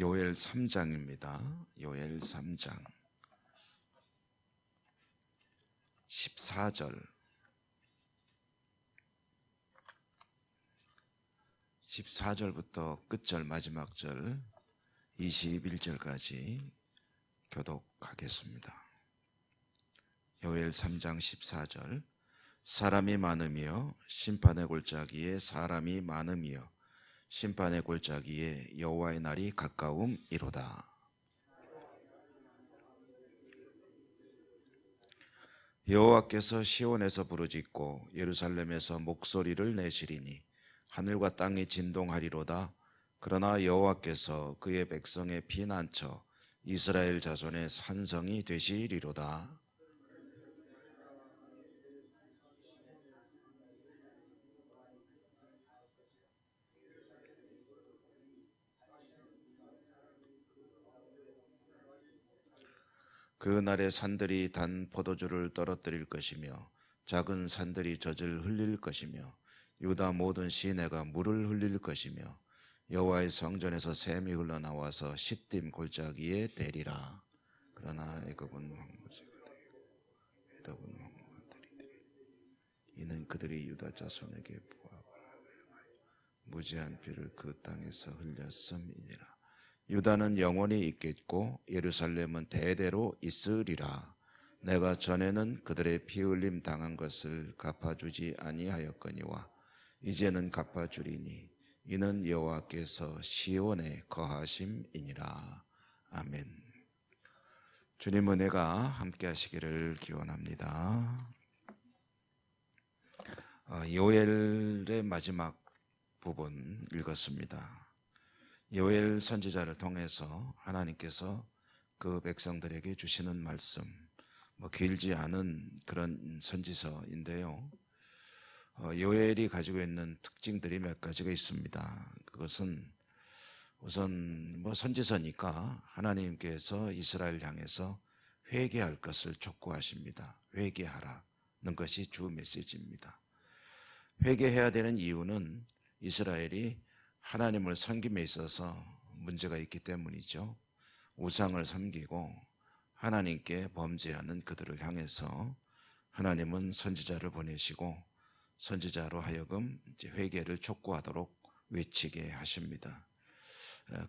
요엘 3장입니다. 요엘 3장 14절 14절부터 끝절 마지막 절 21절까지 교독하겠습니다. 요엘 3장 14절 사람이 많으며 심판의 골짜기에 사람이 많으며 심판의 골짜기에 여호와의 날이 가까움이로다. 여호와께서 시온에서 부르짖고 예루살렘에서 목소리를 내시리니 하늘과 땅이 진동하리로다. 그러나 여호와께서 그의 백성의 피난처 이스라엘 자손의 산성이 되시리로다. 그 날에 산들이 단 포도주를 떨어뜨릴 것이며 작은 산들이 젖을 흘릴 것이며 유다 모든 시내가 물을 흘릴 것이며 여호와의 성전에서 샘이 흘러나와서 시딤 골짜기에 대리라. 그러나 애굽은 황무지가 되고 에돔은 황무가 되리니 이는 그들이 유다 자손에게 보합을 하며 무지한 피를 그 땅에서 흘렸음이니라. 유다는 영원히 있겠고 예루살렘은 대대로 있으리라. 내가 전에는 그들의 피 흘림 당한 것을 갚아주지 아니하였거니와 이제는 갚아주리니 이는 여호와께서 시온에 거하심이니라. 아멘. 주님 은혜가 함께 하시기를 기원합니다. 요엘의 마지막 부분 읽었습니다. 요엘 선지자를 통해서 하나님께서 그 백성들에게 주시는 말씀, 길지 않은 그런 선지서인데요. 요엘이 가지고 있는 특징들이 몇 가지가 있습니다. 그것은 우선 선지서니까 하나님께서 이스라엘 향해서 회개할 것을 촉구하십니다. 회개하라는 것이 주 메시지입니다. 회개해야 되는 이유는 이스라엘이 하나님을 섬김에 있어서 문제가 있기 때문이죠. 우상을 섬기고 하나님께 범죄하는 그들을 향해서 하나님은 선지자를 보내시고 선지자로 하여금 이제 회개를 촉구하도록 외치게 하십니다.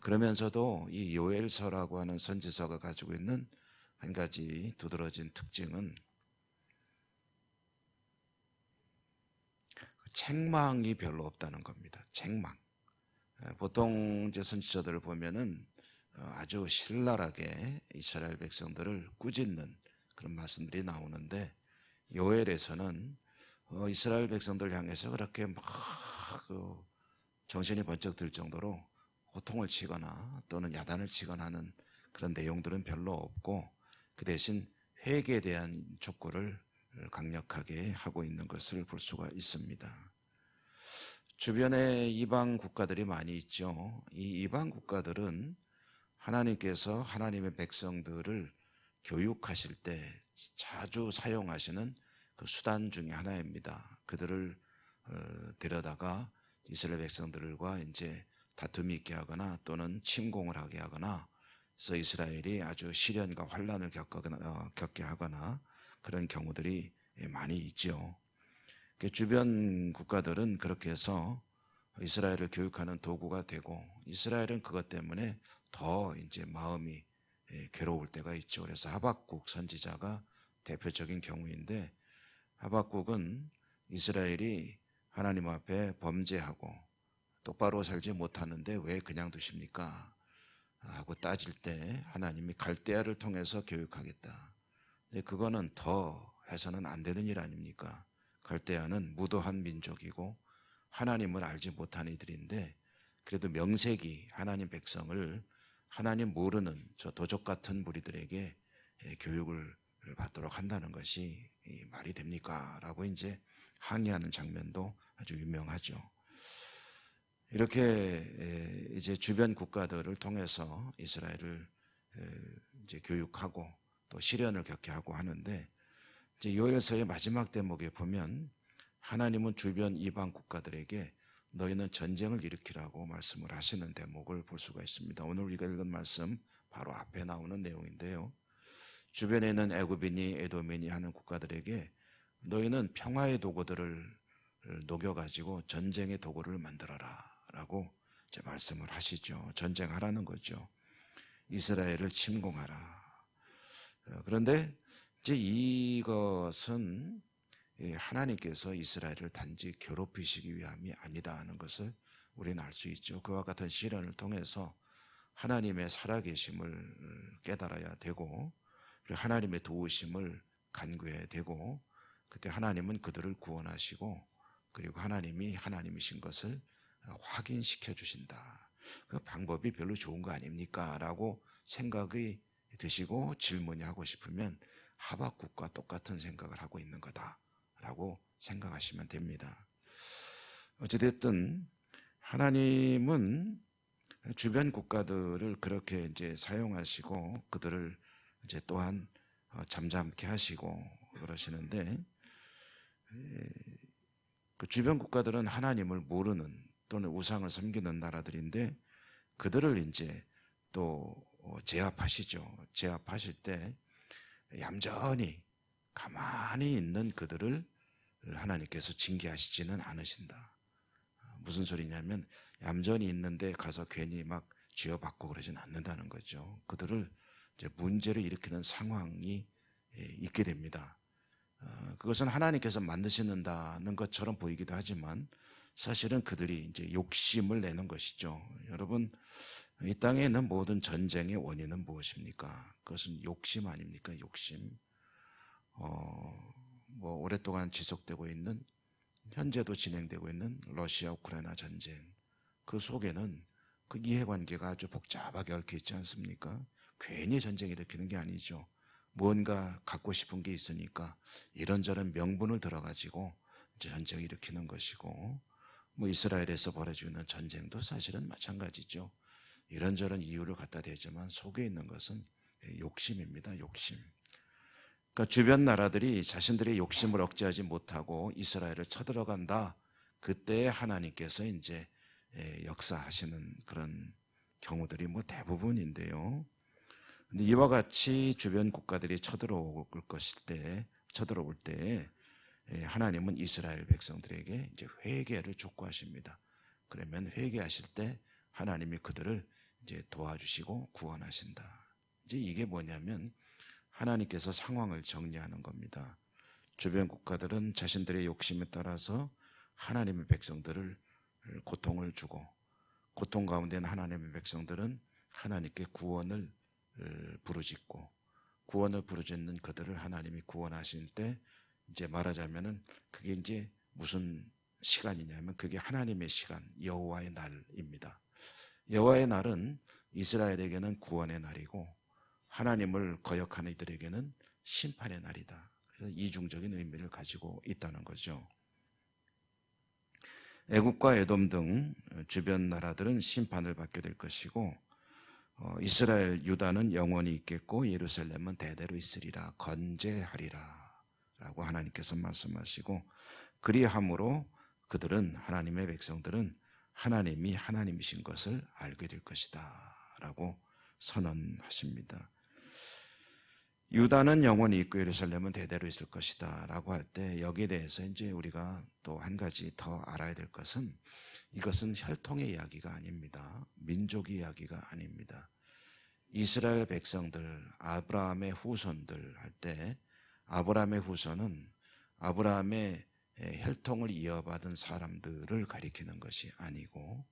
그러면서도 이 요엘서라고 하는 선지서가 가지고 있는 한 가지 두드러진 특징은 책망이 별로 없다는 겁니다. 책망. 보통 이제 선지자들을 보면은 아주 신랄하게 이스라엘 백성들을 꾸짖는 그런 말씀들이 나오는데 요엘에서는 이스라엘 백성들 향해서 그렇게 막 정신이 번쩍 들 정도로 호통을 치거나 또는 야단을 치거나 하는 그런 내용들은 별로 없고 그 대신 회개에 대한 촉구를 강력하게 하고 있는 것을 볼 수가 있습니다. 주변에 이방 국가들이 많이 있죠. 이 이방 국가들은 하나님께서 하나님의 백성들을 교육하실 때 자주 사용하시는 그 수단 중에 하나입니다. 그들을 데려다가 이스라엘 백성들과 이제 다툼이 있게 하거나 또는 침공을 하게 하거나 그래서 이스라엘이 아주 시련과 환란을 겪게 하거나 그런 경우들이 많이 있죠. 주변 국가들은 그렇게 해서 이스라엘을 교육하는 도구가 되고 이스라엘은 그것 때문에 더 이제 마음이 괴로울 때가 있죠. 그래서 하박국 선지자가 대표적인 경우인데 하박국은 이스라엘이 하나님 앞에 범죄하고 똑바로 살지 못하는데 왜 그냥 두십니까? 하고 따질 때 하나님이 갈대아를 통해서 교육하겠다. 근데 그거는 더 해서는 안 되는 일 아닙니까? 갈대아는 무도한 민족이고 하나님을 알지 못한 이들인데 그래도 명색이 하나님 백성을 하나님 모르는 저 도적 같은 무리들에게 교육을 받도록 한다는 것이 말이 됩니까? 라고 이제 항의하는 장면도 아주 유명하죠. 이렇게 이제 주변 국가들을 통해서 이스라엘을 이제 교육하고 또 시련을 겪게 하고 하는데 이제 요엘서의 마지막 대목에 보면 하나님은 주변 이방 국가들에게 너희는 전쟁을 일으키라고 말씀을 하시는 대목을 볼 수가 있습니다. 오늘 우리가 읽은 말씀 바로 앞에 나오는 내용인데요. 주변에 있는 애굽이니 에돔이니 하는 국가들에게 너희는 평화의 도구들을 녹여가지고 전쟁의 도구를 만들어라 라고 이제 말씀을 하시죠. 전쟁하라는 거죠. 이스라엘을 침공하라. 그런데 이제 이것은 하나님께서 이스라엘을 단지 괴롭히시기 위함이 아니다 하는 것을 우리는 알 수 있죠. 그와 같은 시련을 통해서 하나님의 살아계심을 깨달아야 되고, 그리고 하나님의 도우심을 간구해야 되고, 그때 하나님은 그들을 구원하시고, 그리고 하나님이 하나님이신 것을 확인시켜 주신다. 그 방법이 별로 좋은 거 아닙니까? 라고 생각이 드시고 질문이 하고 싶으면 하박국과 똑같은 생각을 하고 있는 거다 라고 생각하시면 됩니다. 어찌됐든 하나님은 주변 국가들을 그렇게 이제 사용하시고 그들을 이제 또한 잠잠케 하시고 그러시는데, 그 주변 국가들은 하나님을 모르는 또는 우상을 섬기는 나라들인데 그들을 이제 또 제압하시죠. 제압하실 때 얌전히 가만히 있는 그들을 하나님께서 징계하시지는 않으신다. 무슨 소리냐면 얌전히 있는데 가서 괜히 막 쥐어받고 그러진 않는다는 거죠. 그들을 이제 문제를 일으키는 상황이 있게 됩니다. 그것은 하나님께서 만드시는다는 것처럼 보이기도 하지만 사실은 그들이 이제 욕심을 내는 것이죠. 여러분, 이 땅에 있는 모든 전쟁의 원인은 무엇입니까? 그것은 욕심 아닙니까? 욕심. 뭐 오랫동안 지속되고 있는, 현재도 진행되고 있는 러시아 우크라이나 전쟁, 그 속에는 그 이해관계가 아주 복잡하게 얽혀 있지 않습니까? 괜히 전쟁 일으키는 게 아니죠. 뭔가 갖고 싶은 게 있으니까 이런저런 명분을 들어가지고 전쟁을 일으키는 것이고, 뭐 이스라엘에서 벌어지고 있는 전쟁도 사실은 마찬가지죠. 이런저런 이유를 갖다 대지만 속에 있는 것은 욕심입니다. 욕심. 그러니까 주변 나라들이 자신들의 욕심을 억제하지 못하고 이스라엘을 쳐들어간다. 그때 하나님께서 이제 역사하시는 그런 경우들이 뭐 대부분인데요. 근데 이와 같이 주변 국가들이 쳐들어올 때 하나님은 이스라엘 백성들에게 이제 회개를 촉구하십니다. 그러면 회개하실 때 하나님이 그들을 이제 도와주시고 구원하신다. 이제 이게 뭐냐면 하나님께서 상황을 정리하는 겁니다. 주변 국가들은 자신들의 욕심에 따라서 하나님의 백성들을 고통을 주고, 고통 가운데 있는 하나님의 백성들은 하나님께 구원을 부르짖고, 구원을 부르짖는 그들을 하나님이 구원하실 때 이제 말하자면은 그게 이제 무슨 시간이냐면 그게 하나님의 시간, 여호와의 날입니다. 여호와의 날은 이스라엘에게는 구원의 날이고 하나님을 거역하는 이들에게는 심판의 날이다. 그래서 이중적인 의미를 가지고 있다는 거죠. 애굽과 에돔 등 주변 나라들은 심판을 받게 될 것이고, 이스라엘 유다는 영원히 있겠고 예루살렘은 대대로 있으리라, 건재하리라 라고 하나님께서 말씀하시고, 그리함으로 그들은, 하나님의 백성들은 하나님이 하나님이신 것을 알게 될 것이다 라고 선언하십니다. 유다는 영원히 있고 예루살렘은 대대로 있을 것이다 라고 할 때 여기에 대해서 이제 우리가 또 한 가지 더 알아야 될 것은, 이것은 혈통의 이야기가 아닙니다. 민족의 이야기가 아닙니다. 이스라엘 백성들, 아브라함의 후손들 할 때 아브라함의 후손은 아브라함의 혈통을 이어받은 사람들을 가리키는 것이 아니고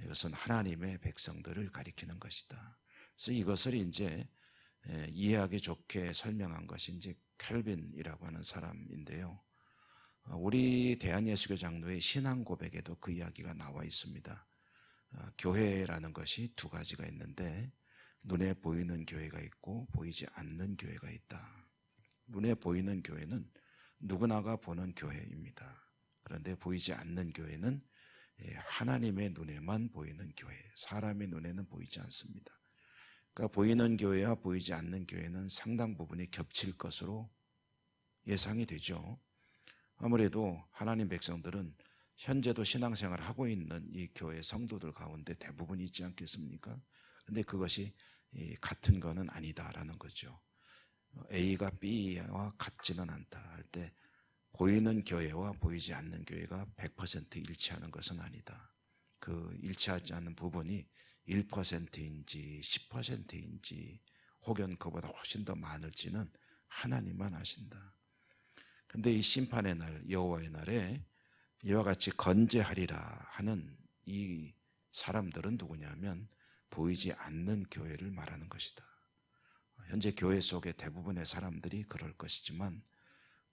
이것은 하나님의 백성들을 가리키는 것이다. 그래서 이것을 이제 이해하기 좋게 설명한 것이 이제 켈빈이라고 하는 사람인데요. 우리 대한예수교 장로의 신앙 고백에도 그 이야기가 나와 있습니다. 교회라는 것이 두 가지가 있는데 눈에 보이는 교회가 있고 보이지 않는 교회가 있다. 눈에 보이는 교회는 누구나가 보는 교회입니다. 그런데 보이지 않는 교회는 하나님의 눈에만 보이는 교회, 사람의 눈에는 보이지 않습니다. 그러니까 보이는 교회와 보이지 않는 교회는 상당 부분이 겹칠 것으로 예상이 되죠. 아무래도 하나님 백성들은 현재도 신앙생활을 하고 있는 이 교회 성도들 가운데 대부분이 있지 않겠습니까? 근데 그것이 같은 거는 아니다라는 거죠. A가 B와 같지는 않다 할 때 보이는 교회와 보이지 않는 교회가 100% 일치하는 것은 아니다. 그 일치하지 않는 부분이 1%인지 10%인지 혹은 그보다 훨씬 더 많을지는 하나님만 아신다. 근데 이 심판의 날, 여호와의 날에 이와 같이 건재하리라 하는 이 사람들은 누구냐면 보이지 않는 교회를 말하는 것이다. 현재 교회 속의 대부분의 사람들이 그럴 것이지만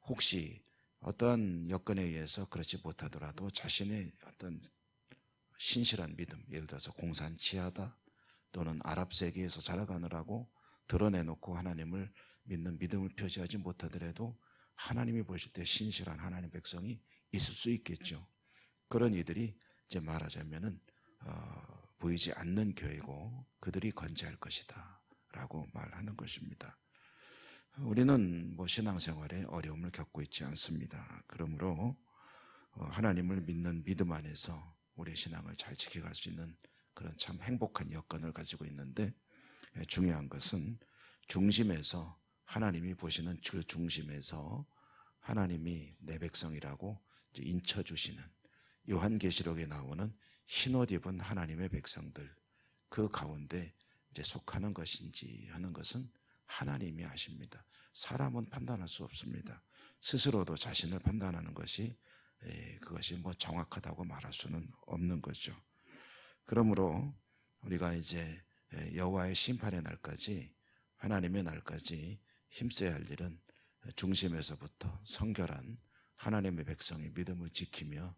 혹시 어떠한 여건에 의해서 그렇지 못하더라도 자신의 어떤 신실한 믿음, 예를 들어서 공산치하다 또는 아랍 세계에서 살아가느라고 드러내놓고 하나님을 믿는 믿음을 표시하지 못하더라도 하나님이 보실 때 신실한 하나님 백성이 있을 수 있겠죠. 그런 이들이 이제 말하자면은 보이지 않는 교회고 그들이 건재할 것이다 라고 말하는 것입니다. 우리는 뭐 신앙생활에 어려움을 겪고 있지 않습니다. 그러므로 하나님을 믿는 믿음 안에서 우리의 신앙을 잘 지켜갈 수 있는 그런 참 행복한 여건을 가지고 있는데, 중요한 것은 중심에서 하나님이 보시는 그 중심에서 하나님이 내 백성이라고 인쳐주시는 요한계시록에 나오는 흰옷 입은 하나님의 백성들, 그 가운데 이제 속하는 것인지 하는 것은 하나님이 아십니다. 사람은 판단할 수 없습니다. 스스로도 자신을 판단하는 것이 그것이 뭐 정확하다고 말할 수는 없는 거죠. 그러므로 우리가 이제 여호와의 심판의 날까지, 하나님의 날까지 힘써야 할 일은 중심에서부터 성결한 하나님의 백성의 믿음을 지키며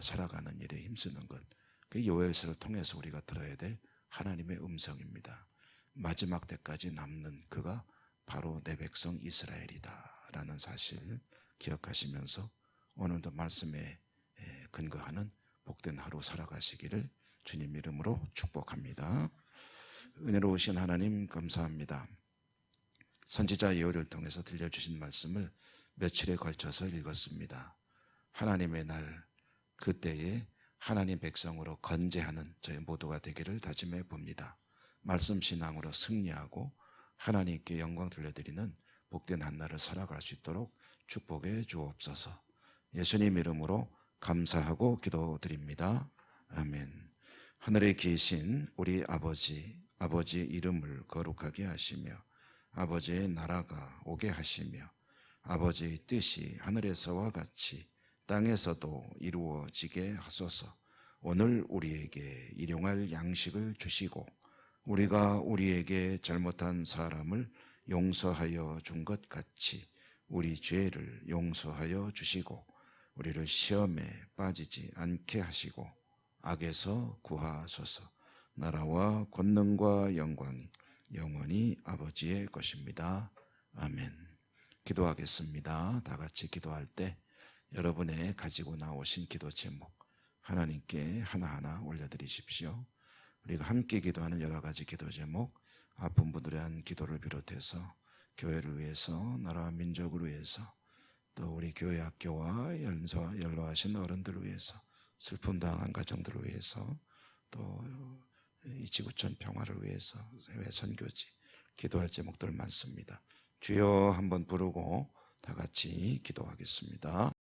살아가는 일에 힘쓰는 것, 그 요엘서를 통해서 우리가 들어야 될 하나님의 음성입니다. 마지막 때까지 남는 그가 바로 내 백성 이스라엘이다 라는 사실 기억하시면서 오늘도 말씀에 근거하는 복된 하루 살아가시기를 주님 이름으로 축복합니다. 은혜로우신 하나님 감사합니다. 선지자 예언을 통해서 들려주신 말씀을 며칠에 걸쳐서 읽었습니다. 하나님의 날, 그때에 하나님 백성으로 건재하는 저희 모두가 되기를 다짐해 봅니다. 말씀 신앙으로 승리하고 하나님께 영광 돌려드리는 복된 한날을 살아갈 수 있도록 축복해 주옵소서. 예수님 이름으로 감사하고 기도드립니다. 아멘. 하늘에 계신 우리 아버지의 이름을 거룩하게 하시며 아버지의 나라가 오게 하시며 아버지의 뜻이 하늘에서와 같이 땅에서도 이루어지게 하소서. 오늘 우리에게 일용할 양식을 주시고 우리가 우리에게 잘못한 사람을 용서하여 준 것 같이 우리 죄를 용서하여 주시고 우리를 시험에 빠지지 않게 하시고 악에서 구하소서. 나라와 권능과 영광이 영원히 아버지의 것입니다. 아멘. 기도하겠습니다. 다 같이 기도할 때 여러분의 가지고 나오신 기도 제목 하나님께 하나하나 올려드리십시오. 우리가 함께 기도하는 여러 가지 기도 제목, 아픈 분들에 대한 기도를 비롯해서 교회를 위해서, 나라와 민족을 위해서, 또 우리 교회 학교와 연로하신 어른들을 위해서, 슬픔 당한 가정들을 위해서, 또 이 지구촌 평화를 위해서, 해외 선교지 기도할 제목들 많습니다. 주여 한번 부르고 다 같이 기도하겠습니다.